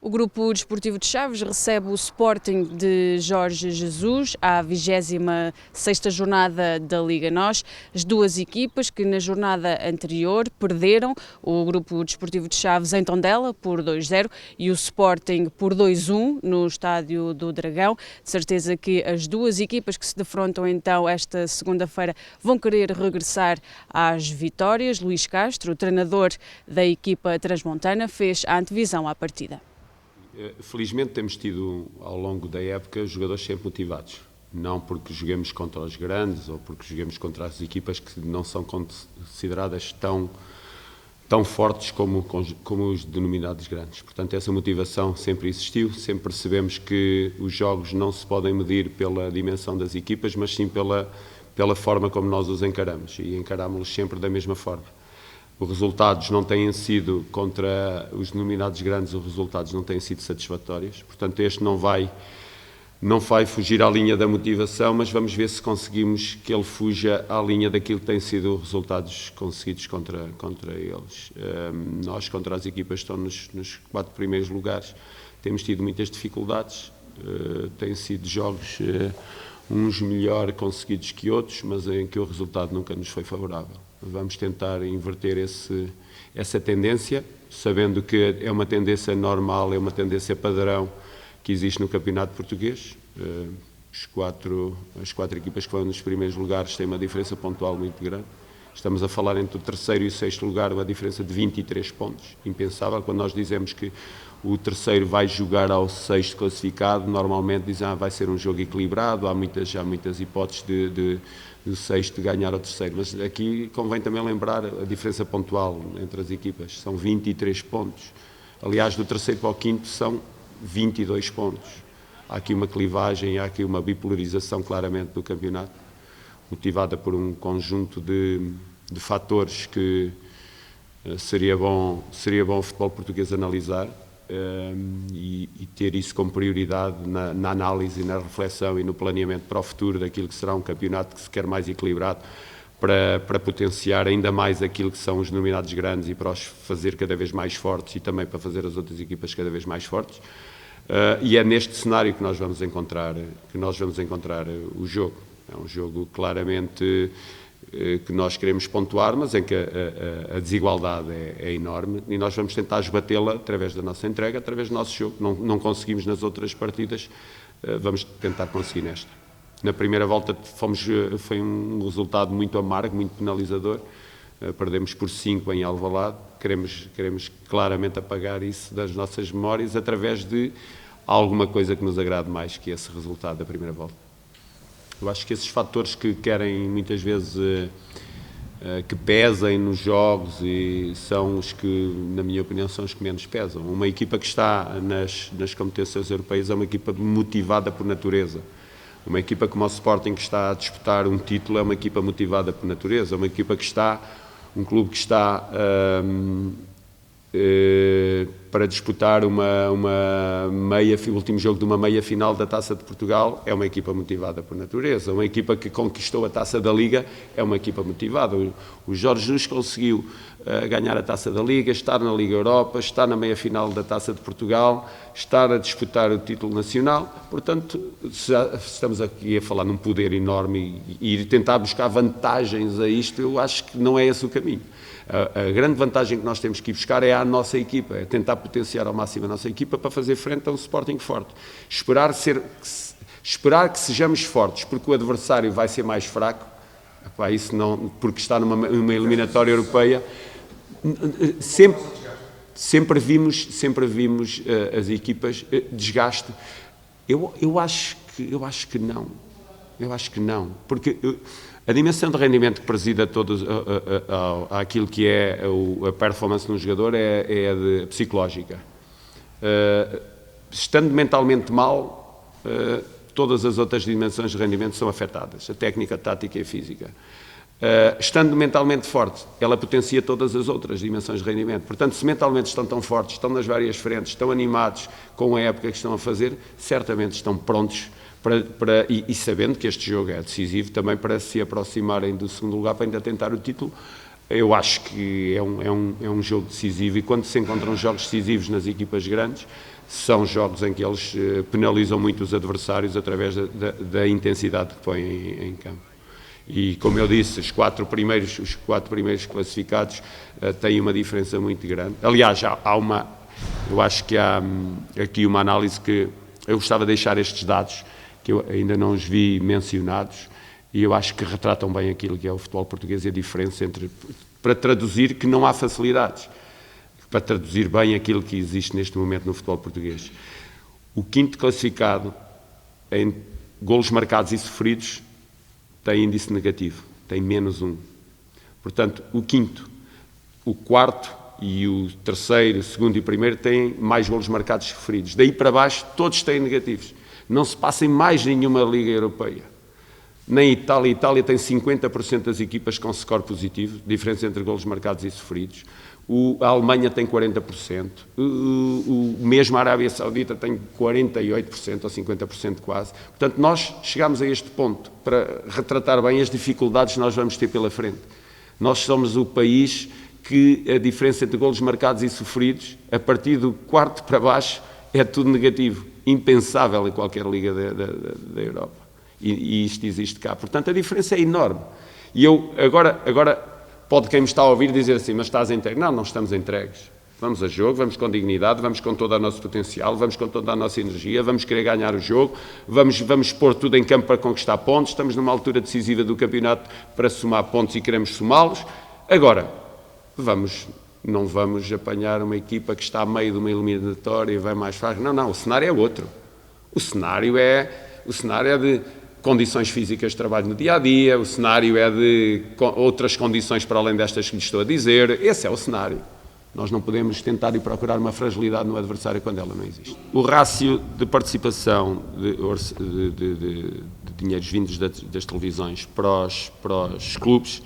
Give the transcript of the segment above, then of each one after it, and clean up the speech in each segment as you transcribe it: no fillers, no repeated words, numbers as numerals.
O Grupo Desportivo de Chaves recebe o Sporting de Jorge Jesus à 26ª jornada da Liga NOS. As duas equipas que na jornada anterior perderam, o Grupo Desportivo de Chaves em Tondela por 2-0 e o Sporting por 2-1 no Estádio do Dragão. De certeza que as duas equipas que se defrontam então esta segunda-feira vão querer regressar às vitórias. Luís Castro, o treinador da equipa transmontana, fez a antevisão à partida. Felizmente temos tido ao longo da época jogadores sempre motivados, não porque joguemos contra os grandes ou porque joguemos contra as equipas que não são consideradas tão fortes como os denominados grandes. Portanto, essa motivação sempre existiu, sempre percebemos que os jogos não se podem medir pela dimensão das equipas, mas sim pela forma como nós os encaramos, e encarámos-los sempre da mesma forma. Os resultados não têm sido, contra os denominados grandes, os resultados não têm sido satisfatórios, portanto este não vai fugir à linha da motivação, mas vamos ver se conseguimos que ele fuja à linha daquilo que têm sido os resultados conseguidos contra eles. Nós, contra as equipas que estão nos 4 primeiros lugares, temos tido muitas dificuldades, têm sido jogos uns melhor conseguidos que outros, mas em que o resultado nunca nos foi favorável. Vamos tentar inverter essa tendência, sabendo que é uma tendência normal, é uma tendência padrão que existe no campeonato português. As quatro equipas que vão nos primeiros lugares têm uma diferença pontual muito grande. Estamos a falar entre o terceiro e o sexto lugar, uma diferença de 23 pontos, impensável. Quando nós dizemos que o terceiro vai jogar ao sexto classificado, normalmente dizem vai ser um jogo equilibrado, há muitas hipóteses do sexto ganhar ao terceiro, mas aqui convém também lembrar a diferença pontual entre as equipas, são 23 pontos. Aliás, do terceiro para o quinto são 22 pontos. Há aqui uma clivagem, há aqui uma bipolarização claramente do campeonato, motivada por um conjunto de fatores que seria bom o futebol português analisar e ter isso como prioridade na análise, na reflexão e no planeamento para o futuro daquilo que será um campeonato que se quer mais equilibrado para potenciar ainda mais aquilo que são os denominados grandes e para os fazer cada vez mais fortes e também para fazer as outras equipas cada vez mais fortes. E é neste cenário que nós vamos encontrar o jogo. É um jogo claramente que nós queremos pontuar, mas em que a desigualdade é enorme e nós vamos tentar esbatê-la através da nossa entrega, através do nosso jogo. Não conseguimos nas outras partidas, vamos tentar conseguir nesta. Na primeira volta foi um resultado muito amargo, muito penalizador, perdemos por 5 em Alvalade, queremos claramente apagar isso das nossas memórias através de alguma coisa que nos agrade mais que esse resultado da primeira volta. Eu acho que esses fatores que querem muitas vezes que pesem nos jogos e são os que, na minha opinião, são os que menos pesam. Uma equipa que está nas competições europeias é uma equipa motivada por natureza. Uma equipa como o Sporting, que está a disputar um título, é uma equipa motivada por natureza. Uma equipa um clube que está para disputar o último jogo de uma meia final da Taça de Portugal, é uma equipa motivada por natureza. Uma equipa que conquistou a Taça da Liga é uma equipa motivada. O Jorge Jesus conseguiu ganhar a Taça da Liga, estar na Liga Europa, estar na meia final da Taça de Portugal, estar a disputar o título nacional. Portanto, estamos aqui a falar num poder enorme e tentar buscar vantagens a isto, eu acho que não é esse o caminho. A grande vantagem que nós temos que ir buscar é a nossa equipa, é tentar potenciar ao máximo a nossa equipa para fazer frente a um Sporting forte. Esperar que sejamos fortes porque o adversário vai ser mais fraco, isso não, porque está numa eliminatória europeia. Sempre vimos as equipas desgaste. Eu acho que não, porque a dimensão de rendimento que presida àquilo que é a performance no jogador é a psicológica. Estando mentalmente mal, todas as outras dimensões de rendimento são afetadas, a técnica, a tática e a física. Estando mentalmente forte, ela potencia todas as outras dimensões de rendimento. Portanto, se mentalmente estão tão fortes, estão nas várias frentes, estão animados com a época que estão a fazer, certamente estão prontos e sabendo que este jogo é decisivo também para se aproximarem do segundo lugar, para ainda tentar o título, Eu acho que é um jogo decisivo, e quando se encontram jogos decisivos nas equipas grandes, são jogos em que eles penalizam muito os adversários através da intensidade que põem em campo. E, como eu disse, os quatro primeiros classificados têm uma diferença muito grande. Aliás, eu acho que há aqui uma análise que eu gostava de deixar estes dados, que eu ainda não os vi mencionados, e eu acho que retratam bem aquilo que é o futebol português e a diferença para traduzir que não há facilidades, para traduzir bem aquilo que existe neste momento no futebol português. O quinto classificado em golos marcados e sofridos tem índice negativo, tem -1. Portanto, o quinto, o quarto e o terceiro, o segundo e o primeiro têm mais golos marcados e sofridos. Daí para baixo, todos têm negativos. Não se passa em mais nenhuma liga europeia. Nem Itália. Itália tem 50% das equipas com score positivo, diferença entre golos marcados e sofridos. A Alemanha tem 40%, mesmo a Arábia Saudita tem 48% ou 50% quase. Portanto, nós chegamos a este ponto para retratar bem as dificuldades que nós vamos ter pela frente. Nós somos o país que a diferença entre golos marcados e sofridos, a partir do quarto para baixo, é tudo negativo, impensável em qualquer liga da Europa. E isto existe cá. Portanto, a diferença é enorme. E eu, agora pode quem me está a ouvir dizer assim, mas estás entregue? Não estamos entregues. Vamos a jogo, vamos com dignidade, vamos com todo o nosso potencial, vamos com toda a nossa energia, vamos querer ganhar o jogo, vamos pôr tudo em campo para conquistar pontos, estamos numa altura decisiva do campeonato para somar pontos e queremos somá-los. Agora, não vamos apanhar uma equipa que está a meio de uma eliminatória e vai mais fácil. Não, o cenário é outro. O cenário é de condições físicas de trabalho no dia-a-dia, o cenário é de outras condições para além destas que lhe estou a dizer. Esse é o cenário. Nós não podemos tentar ir procurar uma fragilidade no adversário quando ela não existe. O rácio de participação de dinheiros vindos das televisões para os clubes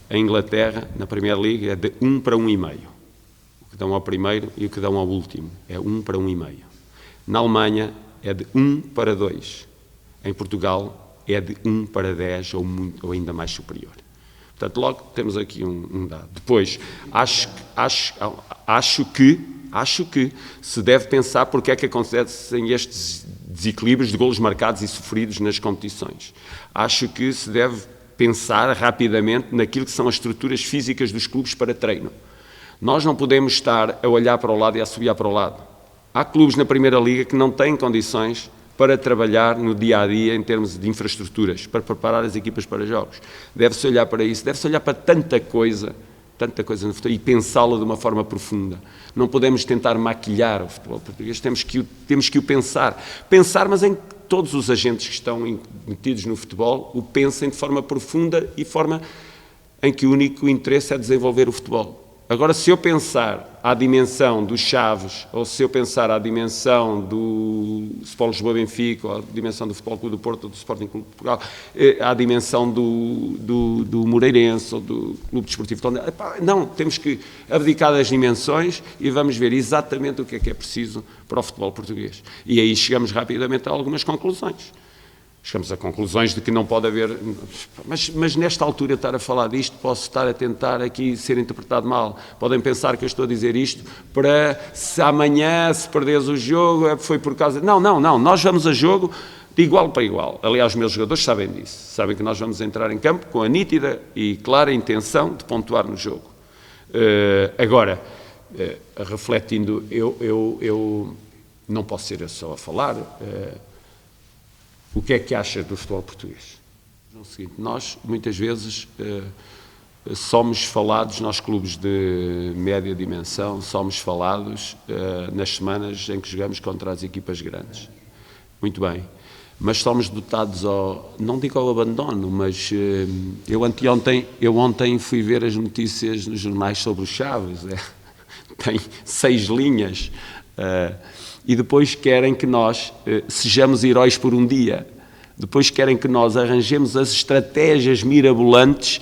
em Inglaterra, na Premier League, é de 1 para 1,5. O que dão ao primeiro e o que dão ao último é 1 para 1,5. Na Alemanha é de 1 para 2. Em Portugal é de 1 para 10 ou ainda mais superior. Portanto, logo temos aqui um dado. Depois, acho que se deve pensar porque é que acontecem estes desequilíbrios de golos marcados e sofridos nas competições. Acho que se deve pensar rapidamente naquilo que são as estruturas físicas dos clubes para treino. Nós não podemos estar a olhar para o lado e a assobiar para o lado. Há clubes na Primeira Liga que não têm condições para trabalhar no dia-a-dia em termos de infraestruturas, para preparar as equipas para jogos. Deve-se olhar para isso, deve-se olhar para tanta coisa no futebol e pensá-lo de uma forma profunda. Não podemos tentar maquilhar o futebol português, temos que o pensar. Pensar, mas em que todos os agentes que estão metidos no futebol o pensem de forma profunda e forma em que o único interesse é desenvolver o futebol. Agora, se eu pensar à dimensão dos Chaves, ou se eu pensar à dimensão do Sport Lisboa Benfica, ou à dimensão do Futebol Clube do Porto, ou do Sporting Clube de Portugal, à dimensão do Moreirense, ou do Clube Desportivo Tondela, não, temos que abdicar das dimensões e vamos ver exatamente o que é preciso para o futebol português. E aí chegamos rapidamente a algumas conclusões. Chegamos a conclusões de que não pode haver... Mas nesta altura estar a falar disto, posso estar a tentar aqui ser interpretado mal. Podem pensar que eu estou a dizer isto para se amanhã, se perderes o jogo, foi por causa... Não. Nós vamos a jogo de igual para igual. Aliás, os meus jogadores sabem disso. Sabem que nós vamos entrar em campo com a nítida e clara intenção de pontuar no jogo. Agora, refletindo, eu não posso ser eu só a falar... O que é que achas do futebol português? É o seguinte, nós, muitas vezes, somos falados, nós clubes de média dimensão, somos falados nas semanas em que jogamos contra as equipas grandes. Muito bem. Mas somos dotados não digo ao abandono, mas eu ontem fui ver as notícias nos jornais sobre os Chaves. Tem 6 linhas. E depois querem que nós sejamos heróis por um dia. Depois querem que nós arranjemos as estratégias mirabolantes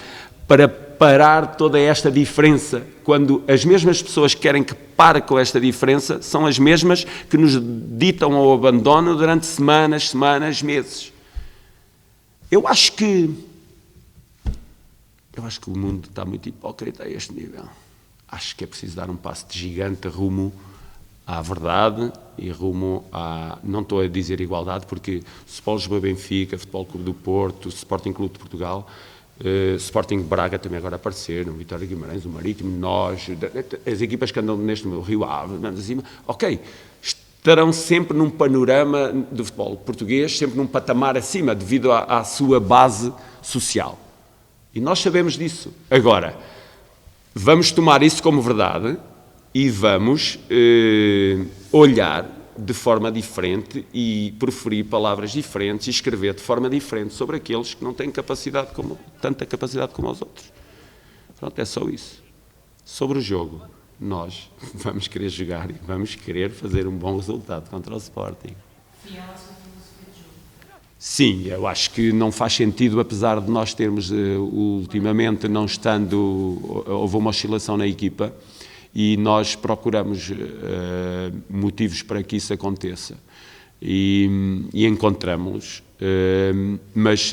para parar toda esta diferença, quando as mesmas pessoas que querem que pare com esta diferença são as mesmas que nos ditam ao abandono durante semanas, meses. Eu acho que Eu acho que o mundo está muito hipócrita a este nível. Acho que é preciso dar um passo de gigante rumo à verdade e rumo à... Não estou a dizer igualdade, porque Futebol Lisboa Benfica, Futebol Clube do Porto, Sporting Clube de Portugal, Sporting Braga também agora apareceram, Vitória Guimarães, o Marítimo, nós, as equipas que andam neste momento, Rio Ave, acima, ok, estarão sempre num panorama do futebol português, sempre num patamar acima, devido à sua base social. E nós sabemos disso. Agora, vamos tomar isso como verdade e vamos olhar de forma diferente e proferir palavras diferentes e escrever de forma diferente sobre aqueles que não têm tanta capacidade como os outros. Pronto, é só isso. Sobre o jogo, nós vamos querer jogar e vamos querer fazer um bom resultado contra o Sporting. Sim, eu acho que não faz sentido, apesar de nós termos ultimamente não estando, houve uma oscilação na equipa e nós procuramos motivos para que isso aconteça e encontramos-los, mas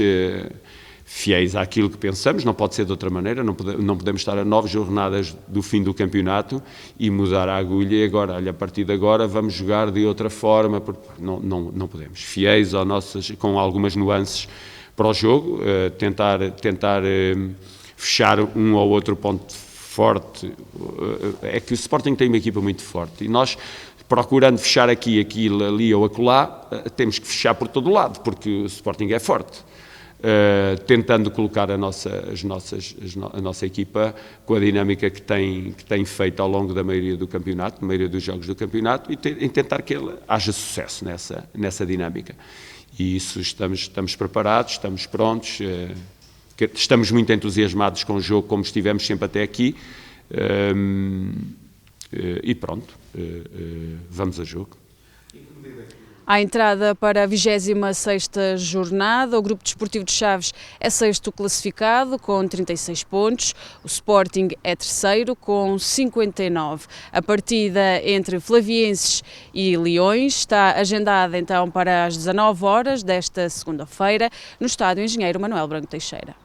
fiéis àquilo que pensamos, não pode ser de outra maneira, não podemos estar a 9 jornadas do fim do campeonato e mudar a agulha e agora, olha, a partir de agora vamos jogar de outra forma, não podemos. Fiéis ao nossas, com algumas nuances para o jogo, tentar fechar um ou outro ponto forte. É que o Sporting tem uma equipa muito forte e nós, procurando fechar aqui, aquilo, ali ou acolá, temos que fechar por todo o lado, porque o Sporting é forte. Tentando colocar a nossa equipa com a dinâmica que tem feito ao longo da maioria do campeonato, da maioria dos jogos do campeonato, e em tentar que ele haja sucesso nessa dinâmica. E isso estamos preparados, estamos prontos, estamos muito entusiasmados com o jogo, como estivemos sempre até aqui, e pronto, vamos a jogo. À entrada para a 26ª jornada, o Grupo Desportivo de Chaves é sexto classificado com 36 pontos, o Sporting é terceiro com 59. A partida entre Flavienses e Leões está agendada então para as 19 horas desta segunda-feira no Estádio Engenheiro Manuel Branco Teixeira.